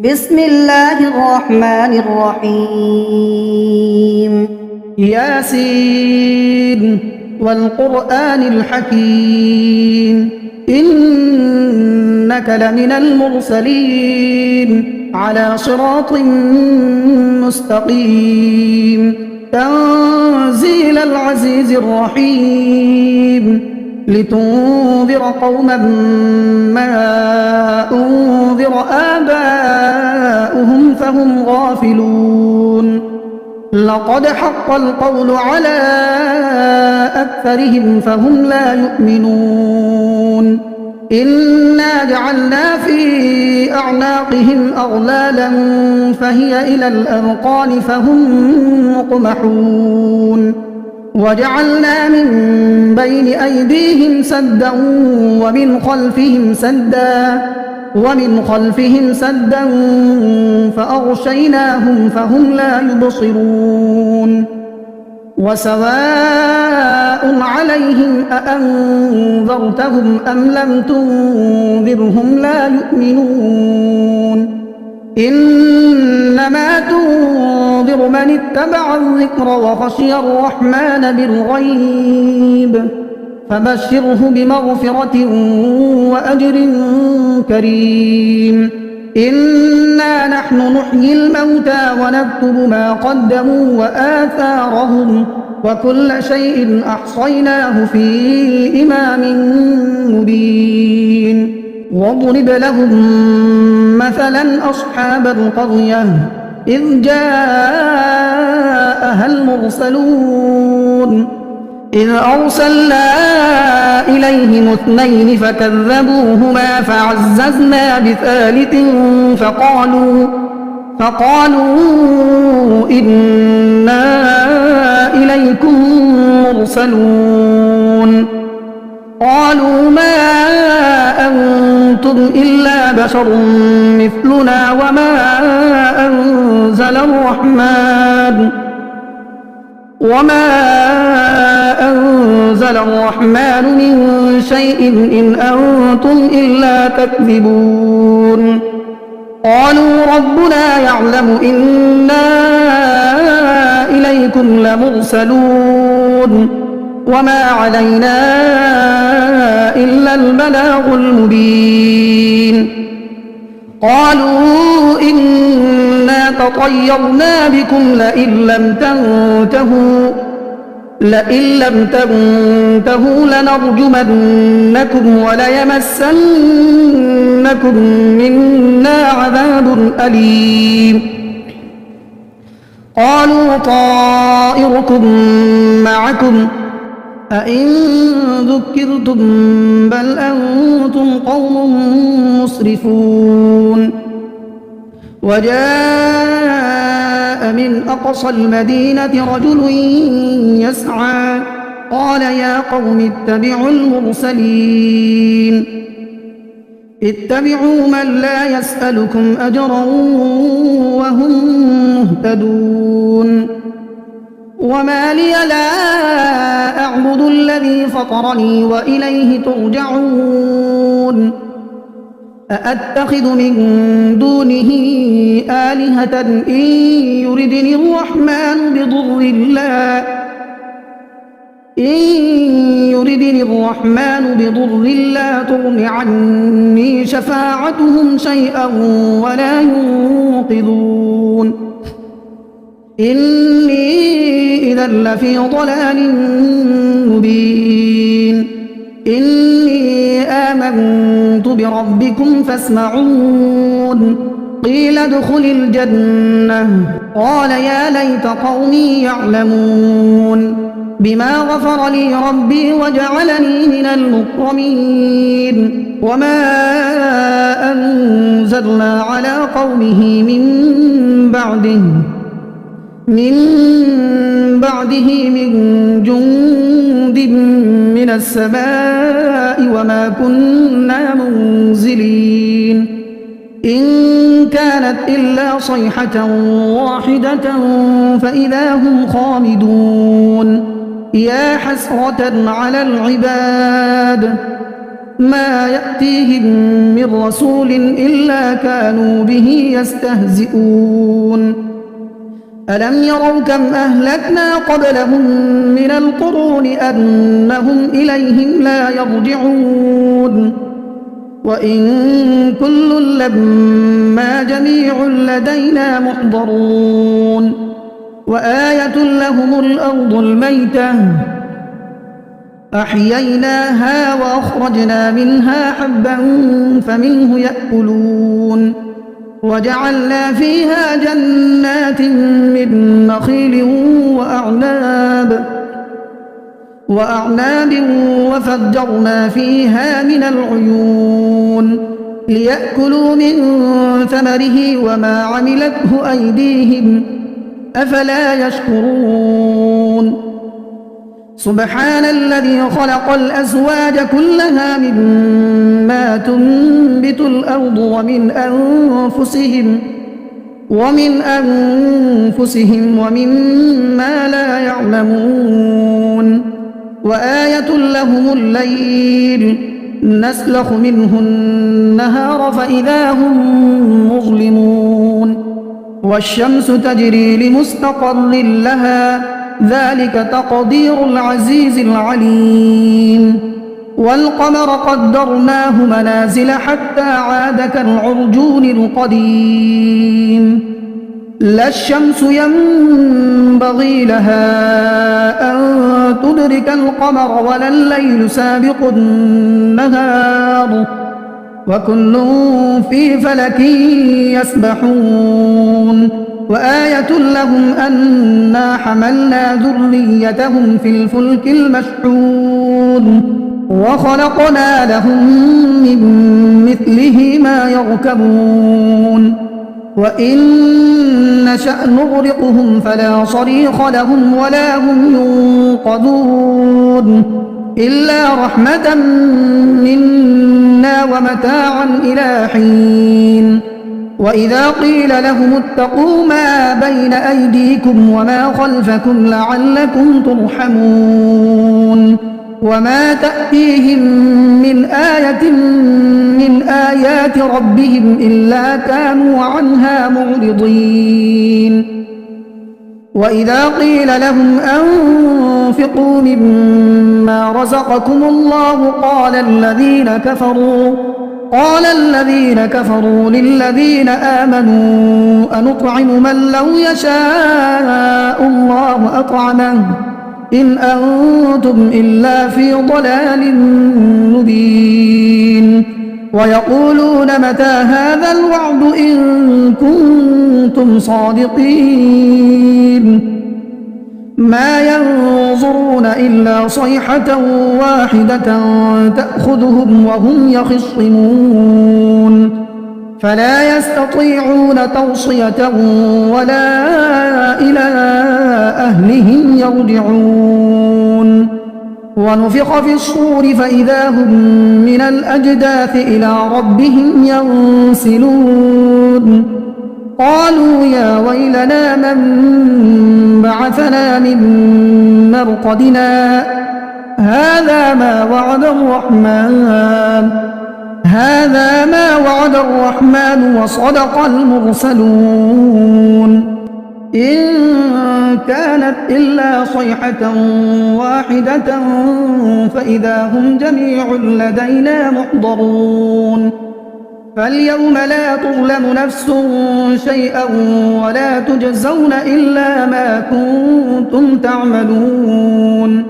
بسم الله الرحمن الرحيم ياسين والقرآن الحكيم إنك لمن المرسلين على صراط مستقيم تنزيل العزيز الرحيم لتنذر قوما ما أنذر آباؤهم فهم غافلون لقد حق القول على أكثرهم فهم لا يؤمنون إنا جعلنا في أعناقهم أغلالا فهي إلى الأذقان فهم مقمحون وجعلنا من بين أيديهم سدا ومن خلفهم سدا فأغشيناهم فهم لا يبصرون وسواء عليهم أأنذرتهم أم لم تنذرهم لا يؤمنون إنما تنذر من اتبع الذكر وخشي الرحمن بالغيب فبشره بمغفرة وأجر كريم إنا نحن نحيي الموتى ونكتب ما قدموا وآثارهم وكل شيء أحصيناه في إمام مبين واضرب لهم مثلا أصحاب القرية إذ جاءها المرسلون إذ أرسلنا إليهم اثنين فكذبوهما فعززنا بثالث فقالوا إنا إليكم مرسلون قالوا ما أنتم إلا بشر مثلنا وما أنزل الرحمن من شيء إن أنتم إلا تكذبون قالوا ربنا يعلم إنا إليكم لمرسلون وما علينا إلا البلاغ المبين قالوا إنا تطيرنا بكم لئن لم تنتهوا لنرجمنكم وليمسنكم منا عذاب أليم قالوا طائركم معكم أئن ذكرتم بل أنتم قوم مسرفون وجاء من أقصى المدينة رجل يسعى قال يا قوم اتبعوا المرسلين اتبعوا من لا يسألكم أجرا وهم مهتدون وما لي لا أعبد الذي فطرني وإليه ترجعون أأتخذ من دونه آلهة إن يردني الرحمن بضر لا تغن عني شفاعتهم شيئا ولا ينقذون إني إذا لفي ضلال مبين إني آمنت بربكم فاسمعون قيل ادخل الجنة قال يا ليت قومي يعلمون بما غفر لي ربي وجعلني من المكرمين وما أنزلنا على قومه من بعده من جند من السماء وما كنا منزلين إن كانت إلا صيحة واحدة فإذا هم خامدون يا حسرة على العباد ما يأتيهم من رسول إلا كانوا به يستهزئون ألم يروا كم أهلكنا قبلهم من القرون أنهم إليهم لا يرجعون وإن كل لما جميع لدينا محضرون وآية لهم الأرض الميتة أحييناها وأخرجنا منها حبا فمنه يأكلون وجعلنا فيها جنات من نخيل وأعناب وفجرنا فيها من العيون ليأكلوا من ثمره وما عملته أيديهم أفلا يشكرون سبحان الذي خلق الأزواج كلها مما تنبت الأرض ومن أنفسهم ومما لا يعلمون وآية لهم الليل نسلخ منه النهار فإذا هم مظلمون والشمس تجري لمستقر لها ذلك تقدير العزيز العليم والقمر قدرناه منازل حتى عاد كالعرجون القديم لا الشمس ينبغي لها أن تدرك القمر ولا الليل سابق النهار وكل في فلك يسبحون وآية لهم أنا حملنا ذريتهم في الفلك المشحون وخلقنا لهم من مثله ما يركبون وإن نشأ نغرقهم فلا صريخ لهم ولا هم ينقذون إلا رحمة منا ومتاعا إلى حين وإذا قيل لهم اتقوا ما بين أيديكم وما خلفكم لعلكم ترحمون وما تأتيهم من آية من آيات ربهم إلا كانوا عنها معرضين وإذا قيل لهم أنفقوا مما رزقكم الله قال الذين كفروا للذين آمنوا أنطعم من لو يشاء الله أطعمه إن أنتم إلا في ضلال مبين ويقولون متى هذا الوعد إن كنتم صادقين ما ينظرون إلا صيحة واحدة تأخذهم وهم يخصمون فلا يستطيعون توصية ولا إلى أهلهم يرجعون ونفخ في الصور فإذا هم من الأجداث إلى ربهم ينسلون قالوا يا ويلنا من بعثنا من مرقدنا هذا ما وعد الرحمن وصدق المرسلون إن كانت إلا صيحة واحدة فإذا هم جميع لدينا محضرون فاليوم لا تظلم نفس شيئا ولا تجزون إلا ما كنتم تعملون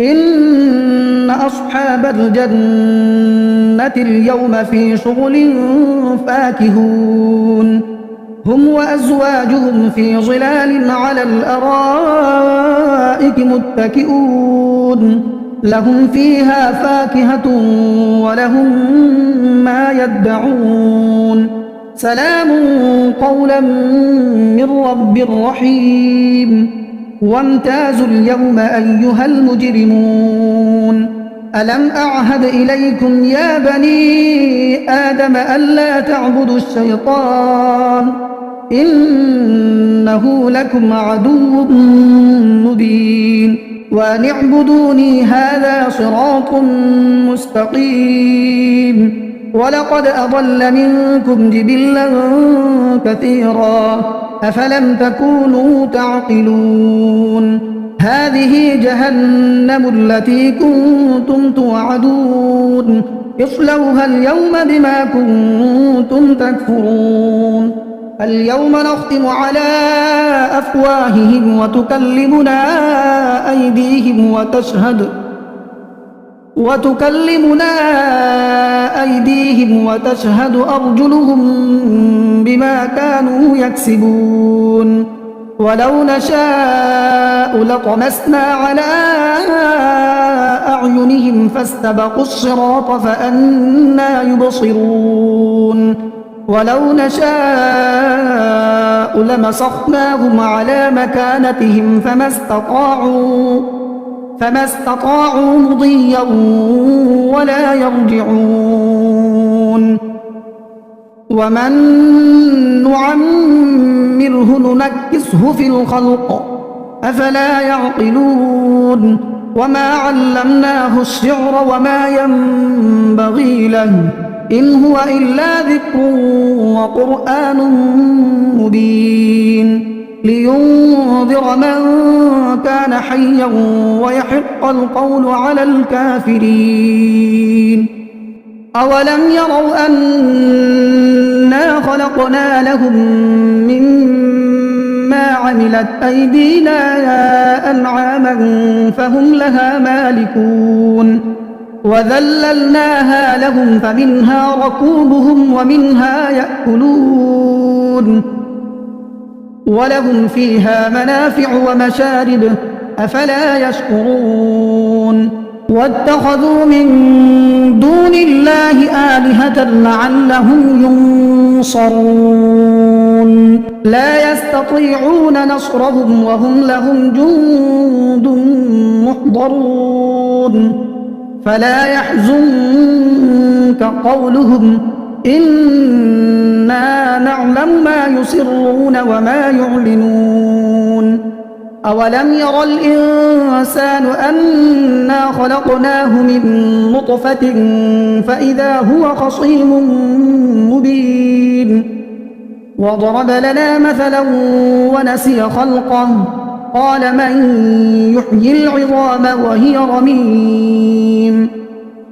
إن أصحاب الجنة اليوم في شغل فاكهون هم وأزواجهم في ظلال على الأرائك متكئون لهم فيها فاكهة ولهم ما يدعون سلام قولا من رب رحيم وامتازوا اليوم أيها المجرمون ألم أعهد إليكم يا بني آدم ألا تعبدوا الشيطان إنه لكم عدو مبين وأن اعبدوني هذا صراط مستقيم ولقد أضل منكم جبلا كثيرا أفلم تكونوا تعقلون هذه جهنم التي كنتم توعدون اصلوها اليوم بما كنتم تكفرون اليوم نختم على أفواههم وتكلمنا أيديهم وتشهد أرجلهم بما كانوا يكسبون ولو نشاء لطمسنا على أعينهم فاستبقوا الصراط فأنى يبصرون ولو نشاء لمسخناهم على مكانتهم فما استطاعوا مضيا ولا يرجعون ومن نعمره ننكسه في الخلق أفلا يعقلون وما علمناه الشعر وما ينبغي له إن هو إلا ذكر وقرآن مبين لينذر من كان حيا ويحق القول على الكافرين أولم يروا أنا خلقنا لهم مما عملت أيدينا أنعاما فهم لها مالكون وذللناها لهم فمنها ركوبهم ومنها يأكلون ولهم فيها منافع ومشارب أفلا يشكرون واتخذوا من دون الله آلهة لعلهم ينصرون لا يستطيعون نصرهم وهم لهم جند محضرون فلا يحزنك قولهم إنا نعلم ما يسرون وما يعلنون أولم ير الإنسان أنا خلقناه من نطفة فإذا هو خصيم مبين وضرب لنا مثلا ونسي خلقه قال من يحيي العظام وهي رميم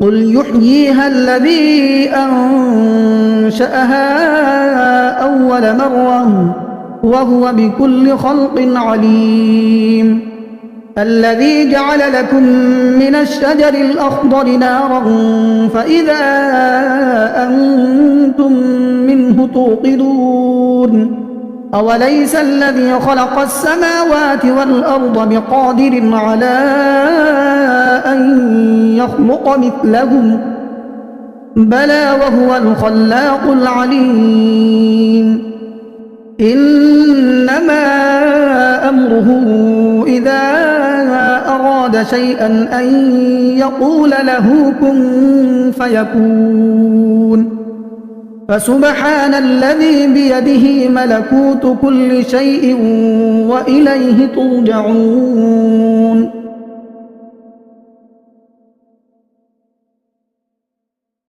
قل يحييها الذي أنشأها أول مرة وهو بكل خلق عليم الذي جعل لكم من الشجر الأخضر نارا فإذا أنتم منه توقدون أوليس الذي خلق السماوات والأرض بقادر على أن يخلق مثلهم بلى وهو الخلاق العليم إنما أمره إذا أراد شيئا أن يقول له كن فيكون فسبحان الذي بيده ملكوت كل شيء وإليه ترجعون